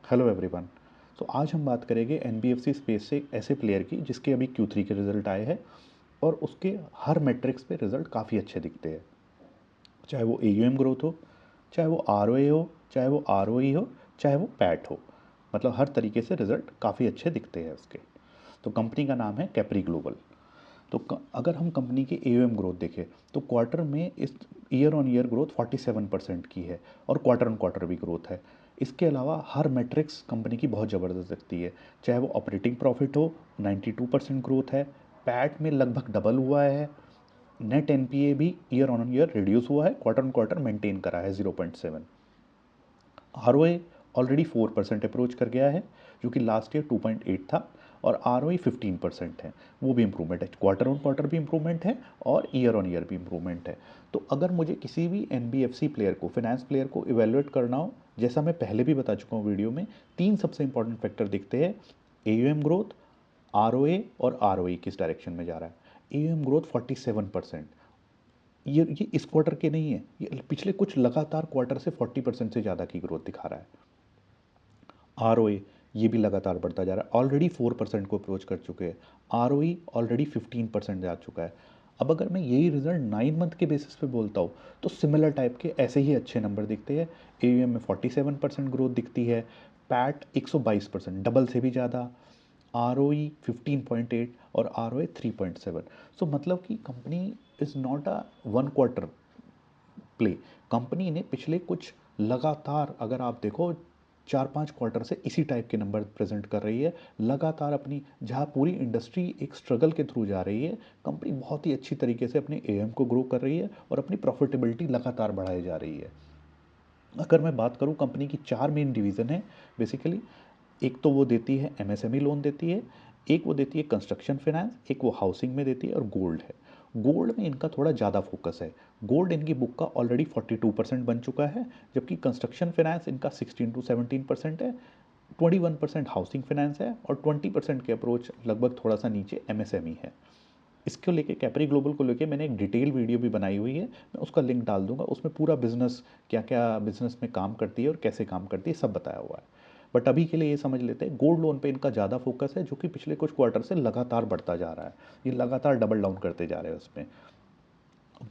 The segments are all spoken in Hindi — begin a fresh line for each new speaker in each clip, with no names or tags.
Hello everyone. तो आज हम बात करेंगे एनबीएफसी स्पेस से एक ऐसे प्लेयर की जिसके अभी Q3 के रिजल्ट आए हैं और उसके हर मैट्रिक्स पे रिजल्ट काफ़ी अच्छे दिखते हैं। चाहे वो AUM ग्रोथ हो, चाहे वो ROA हो, चाहे वो ROE हो, चाहे वो पैट हो, मतलब हर तरीके से रिजल्ट काफ़ी अच्छे दिखते हैं उसके। तो कंपनी का नाम है कैप्री ग्लोबल। तो अगर हम कंपनी की AUM ग्रोथ देखें तो क्वार्टर में इस ईयर ऑन ईयर ग्रोथ 47% की है और क्वार्टर ऑन क्वार्टर भी ग्रोथ है। इसके अलावा हर मैट्रिक्स कंपनी की बहुत ज़बरदस्त दिखती है। चाहे वो ऑपरेटिंग प्रॉफिट हो, 92% ग्रोथ है। पैट में लगभग डबल हुआ है। नेट NPA भी ईयर ऑन ईयर रिड्यूस हुआ है, क्वार्टर ऑन क्वार्टर मेंटेन करा है 0.7। ROA ऑलरेडी 4% अप्रोच कर गया है, जो कि लास्ट ईयर 2.8 था। और ROE 15% है, वो भी इम्प्रूवमेंट है। क्वार्टर ऑन क्वार्टर भी इम्प्रूवमेंट है और ईयर ऑन ईयर भी इम्प्रूवमेंट है। तो अगर मुझे किसी भी NBFC प्लेयर को, फाइनेंस प्लेयर को इवेलुएट करना हो, जैसा मैं पहले भी बता चुका हूँ वीडियो में, तीन सबसे इंपॉर्टेंट फैक्टर दिखते हैं: AUM ग्रोथ, ROA और ROE किस डायरेक्शन में जा रहा है। AUM ग्रोथ 47%, ये इस क्वार्टर के नहीं है, ये पिछले कुछ लगातार क्वार्टर से 40% से ज़्यादा की ग्रोथ दिखा रहा है। ROA ये भी लगातार बढ़ता जा रहा है, ऑलरेडी 4% को अप्रोच कर चुके हैं। ROE ऑलरेडी 15% जा चुका है। अब अगर मैं यही रिजल्ट 9 मंथ के बेसिस पे बोलता हूँ तो सिमिलर टाइप के ऐसे ही अच्छे नंबर दिखते हैं। AUM में 47% ग्रोथ दिखती है, पैट 122%, डबल से भी ज़्यादा, ROE 15.8 और ROA 3.7। सो मतलब कि company is not a one quarter play. Company ने पिछले कुछ लगातार, अगर आप देखो, 4-5 क्वार्टर से इसी टाइप के नंबर प्रेजेंट कर रही है लगातार अपनी। जहाँ पूरी इंडस्ट्री एक स्ट्रगल के थ्रू जा रही है, कंपनी बहुत ही अच्छी तरीके से अपने AUM को ग्रो कर रही है और अपनी प्रॉफिटेबिलिटी लगातार बढ़ाई जा रही है। अगर मैं बात करूं, कंपनी की 4 मेन डिवीज़न है बेसिकली। एक तो वो देती है MSME लोन देती है, एक वो देती है कंस्ट्रक्शन फाइनेंस, एक वो हाउसिंग में देती है, और गोल्ड है। गोल्ड में इनका थोड़ा ज़्यादा फोकस है। गोल्ड इनकी बुक का ऑलरेडी 42% बन चुका है, जबकि कंस्ट्रक्शन फाइनेंस इनका 16 to 17% है, 21% हाउसिंग फाइनेंस है और 20% के अप्रोच लगभग थोड़ा सा नीचे MSME है। इसको लेके, कैप्री ग्लोबल को लेके मैंने एक डिटेल वीडियो भी बनाई हुई है, मैं उसका लिंक डाल दूंगा। उसमें पूरा बिजनेस, क्या क्या बिजनेस में काम करती है और कैसे काम करती है, सब बताया हुआ है। बट अभी के लिए ये समझ लेते हैं, गोल्ड लोन पे इनका ज़्यादा फोकस है, जो कि पिछले कुछ क्वार्टर से लगातार बढ़ता जा रहा है। ये लगातार डबल डाउन करते जा रहे हैं उसमें।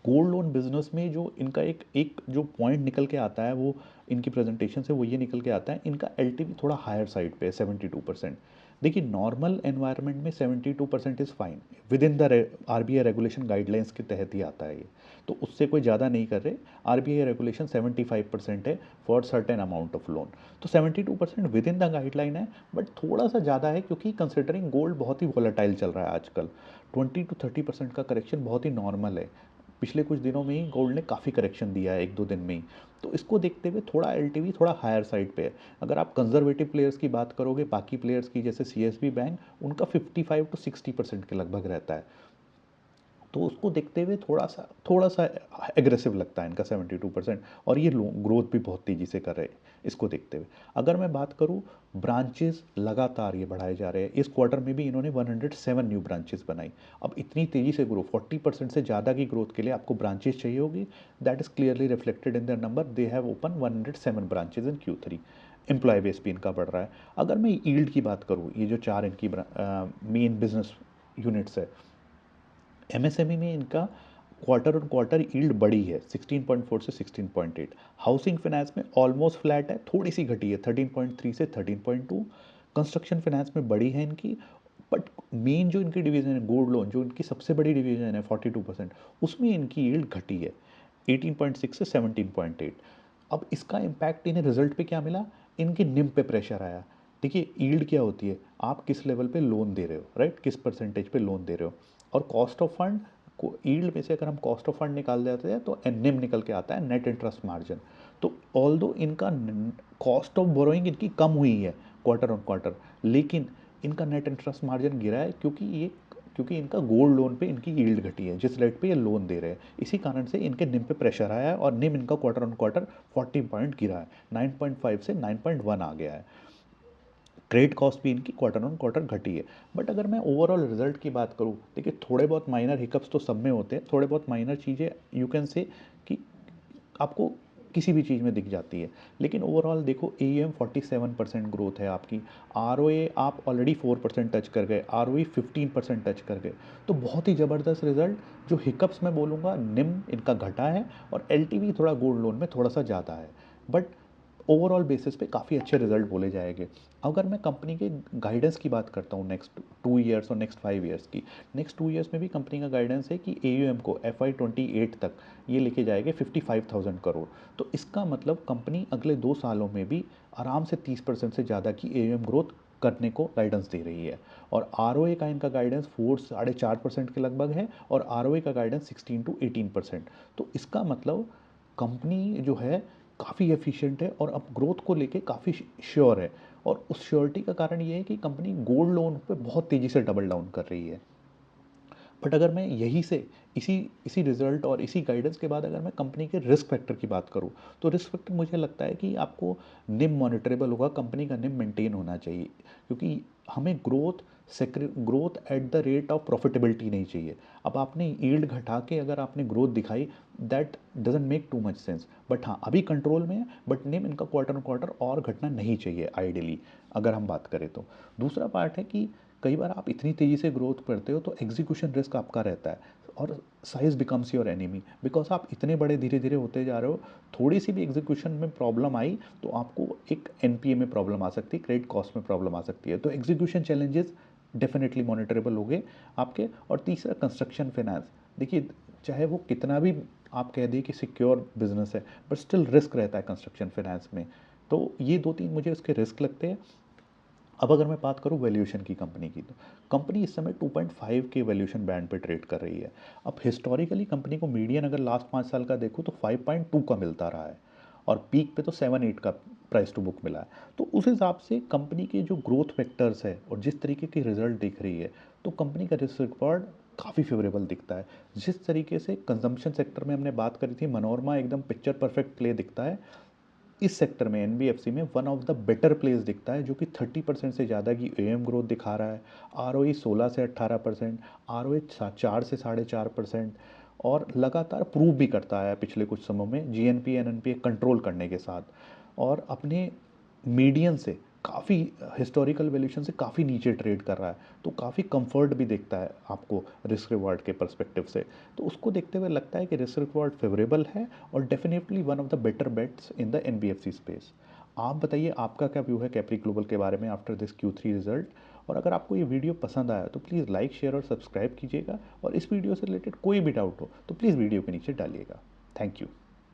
गोल्ड लोन बिजनेस में जो इनका एक एक जो पॉइंट निकल के आता है, वो इनकी प्रेजेंटेशन से वो ये निकल के आता है, इनका LTV थोड़ा हायर साइड पे है, 72%। देखिए, नॉर्मल एनवायरनमेंट में 72% is fine, with in the RBI regulation guidelines के तहत ही आता है ये। तो उससे कोई ज़्यादा नहीं कर रहे। RBI रेगुलेशन 75% है for certain amount of loan. तो 72% विद इन द गाइडलाइन है, बट थोड़ा सा ज़्यादा है क्योंकि कंसिडरिंग गोल्ड बहुत ही वॉलेटाइल चल रहा है आजकल। 20 to 30% का करेक्शन बहुत ही नॉर्मल है। पिछले कुछ दिनों में ही गोल्ड ने काफ़ी करेक्शन दिया है, 1-2 दिन में ही। तो इसको देखते हुए थोड़ा LTV थोड़ा हायर साइड पे है। अगर आप कंजर्वेटिव प्लेयर्स की बात करोगे, बाकी प्लेयर्स की, जैसे CSB बैंक, उनका 55 to 60% के लगभग रहता है। तो उसको देखते हुए थोड़ा सा एग्रेसिव लगता है इनका 72%। और ये ग्रोथ भी बहुत तेज़ी से कर रहे हैं इसको देखते हुए। अगर मैं बात करूँ, ब्रांचेस लगातार ये बढ़ाए जा रहे हैं। इस क्वार्टर में भी इन्होंने 107 न्यू ब्रांचेस बनाई। अब इतनी तेज़ी से ग्रो, 40% से ज़्यादा की ग्रोथ के लिए आपको ब्रांचेस चाहिए होगी। That is clearly reflected in the number. They have open 107 branches in Q3। Employee base भी इनका बढ़ रहा है। अगर मैं ईल्ड की बात करूँ, ये जो 4 इनकी मेन बिजनेस यूनिट्स है, MSME में इनका क्वार्टर ऑन क्वार्टर यील्ड बढ़ी है 16.4 से 16.8। हाउसिंग फाइनेंस में ऑलमोस्ट फ्लैट है, थोड़ी सी घटी है 13.3 से 13.2। कंस्ट्रक्शन फाइनेंस में बढ़ी है इनकी। बट मेन जो इनकी डिवीजन है गोल्ड लोन, जो इनकी सबसे बड़ी डिवीजन है 42%, उसमें इनकी यील्ड घटी है 18.6 से 17.8। अब इसका इम्पैक्ट इन्हें रिजल्ट पे क्या मिला, इनके निम पे प्रेशर आया। देखिए, यील्ड क्या होती है, आप किस लेवल पे लोन दे रहे हो, राइट, किस परसेंटेज पे लोन दे रहे हो। और कॉस्ट ऑफ फंड को, यील्ड में से अगर हम कॉस्ट ऑफ फंड निकाल देते हैं तो निम निकल के आता है, नेट इंटरेस्ट मार्जिन। तो ऑल दो इनका कॉस्ट ऑफ बोरोइंग इनकी कम हुई है क्वार्टर ऑन क्वार्टर, लेकिन इनका नेट इंटरेस्ट मार्जिन गिरा है, क्योंकि इनका गोल्ड लोन पे इनकी यील्ड घटी है, जिस रेट पे ये लोन दे रहे हैं। इसी कारण से इनके निम पे प्रेशर आया है और निम इनका क्वार्टर ऑन क्वार्टर 40 पॉइंट गिरा है, 9.5 से 9.1 आ गया है। क्रेडिट कॉस्ट भी इनकी क्वार्टर ऑन क्वार्टर घटी है। बट अगर मैं ओवरऑल रिजल्ट की बात करूँ, देखिए, थोड़े बहुत माइनर हिकअप्स तो सब में होते हैं, थोड़े बहुत माइनर चीज़ें यू कैन से कि आपको किसी भी चीज़ में दिख जाती है। लेकिन ओवरऑल देखो AUM 47% ग्रोथ है आपकी, ROA आप ऑलरेडी 4% टच कर गए, ROE 15% टच कर गए। तो बहुत ही ज़बरदस्त रिजल्ट। जो हिकअप्स मैं बोलूँगा, निम इनका घटा है और LTV थोड़ा गोल्ड लोन में थोड़ा सा ज़्यादा है, बट ओवरऑल बेसिस पे काफ़ी अच्छे रिजल्ट बोले जाएंगे। अगर मैं कंपनी के गाइडेंस की बात करता हूँ नेक्स्ट 2 ईयर्स और नेक्स्ट 5 ईयर्स की, नेक्स्ट 2 ईयर्स में भी कंपनी का गाइडेंस है कि AUM को FY28 तक ये लेके जाएंगे 55,000 करोड़। तो इसका मतलब कंपनी अगले 2 सालों में भी आराम से 30% से ज़्यादा की AUM ग्रोथ करने को गाइडेंस दे रही है। और ROA का इनका गाइडेंस 4 से 4.5% के लगभग है, और ROA का गाइडेंस 16 to 18%। तो इसका मतलब कंपनी जो है काफ़ी एफिशिएंट है और अब ग्रोथ को लेके काफ़ी श्योर है। और उस श्योरिटी का कारण ये है कि कंपनी गोल्ड लोन पे बहुत तेज़ी से डबल डाउन कर रही है। बट अगर मैं यही से इसी इसी रिजल्ट और इसी गाइडेंस के बाद अगर मैं कंपनी के रिस्क फैक्टर की बात करूँ, तो रिस्क फैक्टर मुझे लगता है कि आपको निम मॉनिटरेबल होगा, कंपनी का निम मेंटेन होना चाहिए, क्योंकि हमें growth at the rate of profitability नहीं चाहिए। अब आपने यील्ड घटा के अगर आपने ग्रोथ दिखाई, that doesn't make too much sense. But हाँ, अभी कंट्रोल में है, बट निम इनका क्वार्टर ऑन क्वार्टर और घटना नहीं चाहिए आइडियली, अगर हम बात करें तो। दूसरा पार्ट है कि कई बार आप इतनी तेज़ी से ग्रोथ करते हो तो एग्जीक्यूशन रिस्क आपका रहता है, और size becomes your enemy, because आप इतने बड़े धीरे धीरे होते जा रहे हो। थोड़ी सी भी एग्जीक्यूशन में प्रॉब्लम आई तो आपको एक NPA में प्रॉब्लम आ सकती है, क्रेडिट कॉस्ट में प्रॉब्लम आ सकती है। तो एग्जीक्यूशन चैलेंजेस डेफिनेटली मॉनिटरेबल हो गए आपके। और तीसरा, कंस्ट्रक्शन फाइनेंस। देखिए, चाहे वो कितना भी आप कह दिए कि सिक्योर बिजनेस है, बट स्टिल रिस्क रहता है कंस्ट्रक्शन फाइनेंस में। तो ये 2-3 मुझे उसके रिस्क लगते हैं। अब अगर मैं बात करूँ वैल्यूएशन की कंपनी की, तो कंपनी इस समय 2.5 के वैल्यूएशन बैंड पे ट्रेड कर रही है। अब हिस्टोरिकली कंपनी को मीडियन अगर लास्ट 5 साल का देखूँ तो 5.2 का मिलता रहा है, और पीक पे तो 7-8 का प्राइस टू बुक मिला है। तो उस हिसाब से कंपनी के जो ग्रोथ वेक्टर्स है और जिस तरीके की रिजल्ट दिख रही है, तो कंपनी का रिस्क रिकॉर्ड काफ़ी फेवरेबल दिखता है। जिस तरीके से कंजम्पशन सेक्टर में हमने बात करी थी, मनोरमा एकदम पिक्चर परफेक्ट प्ले दिखता है, इस सेक्टर में NBFC में one of the better place दिखता है, जो कि 30% से ज़्यादा की AUM ग्रोथ दिखा रहा है। ROE 16 से 18%, ROA 4 से 4.5%, और लगातार प्रूव भी करता है पिछले कुछ समय में GNPA NNPA कंट्रोल करने के साथ, और अपने मीडियन से काफ़ी, हिस्टोरिकल वैल्यूशन से काफ़ी नीचे ट्रेड कर रहा है। तो काफ़ी कंफर्ट भी देखता है आपको रिस्क रिवॉर्ड के पर्सपेक्टिव से। तो उसको देखते हुए लगता है कि रिस्क रिवॉर्ड फेवरेबल है, और definitely one of the better bets in the NBFC space. आप बताइए आपका क्या व्यू है कैप्री ग्लोबल के बारे में आफ्टर दिस Q3 रिजल्ट। और अगर आपको ये वीडियो पसंद आया तो प्लीज़ लाइक, शेयर और सब्सक्राइब कीजिएगा, और इस वीडियो से रिलेटेड कोई भी डाउट हो तो प्लीज़ वीडियो के नीचे डालिएगा। Thank you.